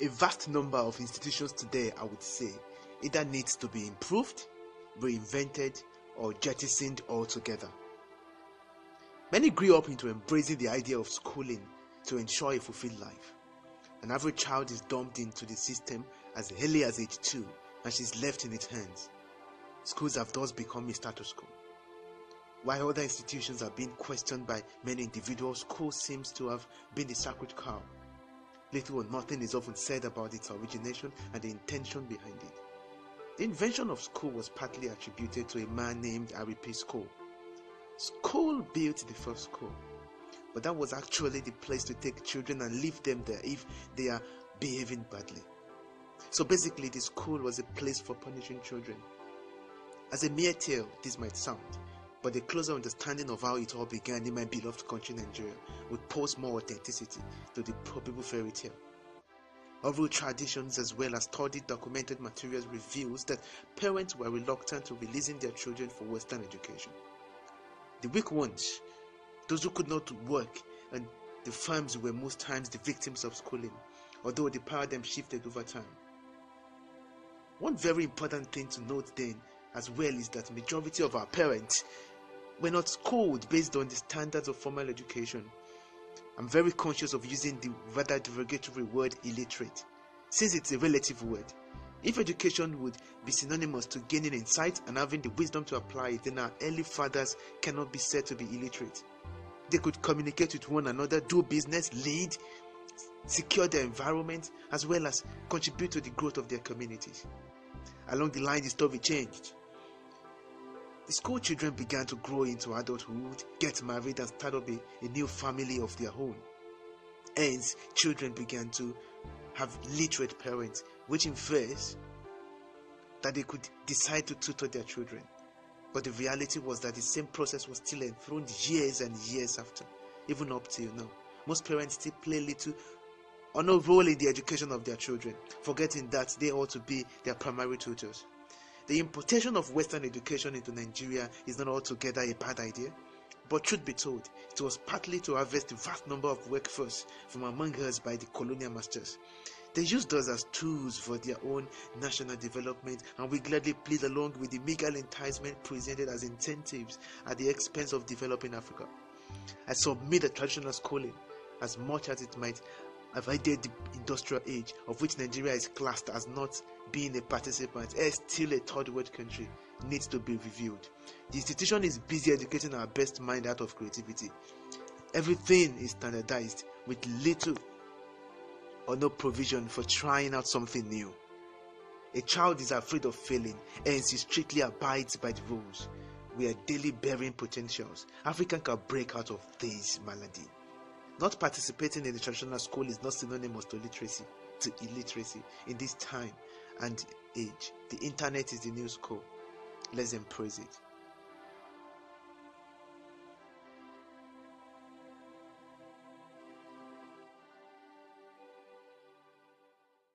A vast number of institutions today, I would say, either needs to be improved, reinvented, or jettisoned altogether. Many grew up into embracing the idea of schooling to ensure a fulfilled life. An average child is dumped into the system as early as age 2 and she's left in its hands. Schools have thus become a status quo. While other institutions are being questioned by many individuals, school seems to have been the sacred cow. Little or nothing is often said about its origination and the intention behind it. The invention of school was partly attributed to a man named Harry P. School. School built the first school, but that was actually the place to take children and leave them there if they are behaving badly. So basically, the school was a place for punishing children. As a mere tale, this might sound, but a closer understanding of how it all began in my beloved country Nigeria would pose more authenticity to the probable fairy tale. Oral traditions as well as studied documented materials reveals that parents were reluctant to releasing their children for Western education. The weak ones, those who could not work, and the firms were most times the victims of schooling, although the paradigm shifted over time. One very important thing to note then as well is that the majority of our parents were not schooled based on the standards of formal education. I'm very conscious of using the rather derogatory word illiterate, since it's a relative word. If education would be synonymous to gaining insight and having the wisdom to apply it, then our early fathers cannot be said to be illiterate. They could communicate with one another, do business, lead, secure their environment, as well as contribute to the growth of their communities. Along the line, the story changed. The school children began to grow into adulthood, get married, and start up a new family of their own. Hence, children began to have literate parents, which infers that they could decide to tutor their children. But the reality was that the same process was still enthroned years and years after, even up till now. Most parents still play little or no role in the education of their children, forgetting that they ought to be their primary tutors. The importation of Western education into Nigeria is not altogether a bad idea, but truth be told, it was partly to harvest the vast number of workforce from among us by the colonial masters. They used us as tools for their own national development, and we gladly played along with the meager enticement presented as incentives at the expense of developing Africa. I submit that traditional schooling, as much as it might have aided the industrial age, of which Nigeria is classed as not being a participant, is still a third world country, needs to be reviewed. The institution is busy educating our best mind out of creativity. Everything is standardized with little or no provision for trying out something new. A child is afraid of failing, hence he strictly abides by the rules. We are daily bearing potentials. Africa can break out of this malady. Not participating in the traditional school is not synonymous to illiteracy in this time and age. The internet is the new school. Let's embrace it.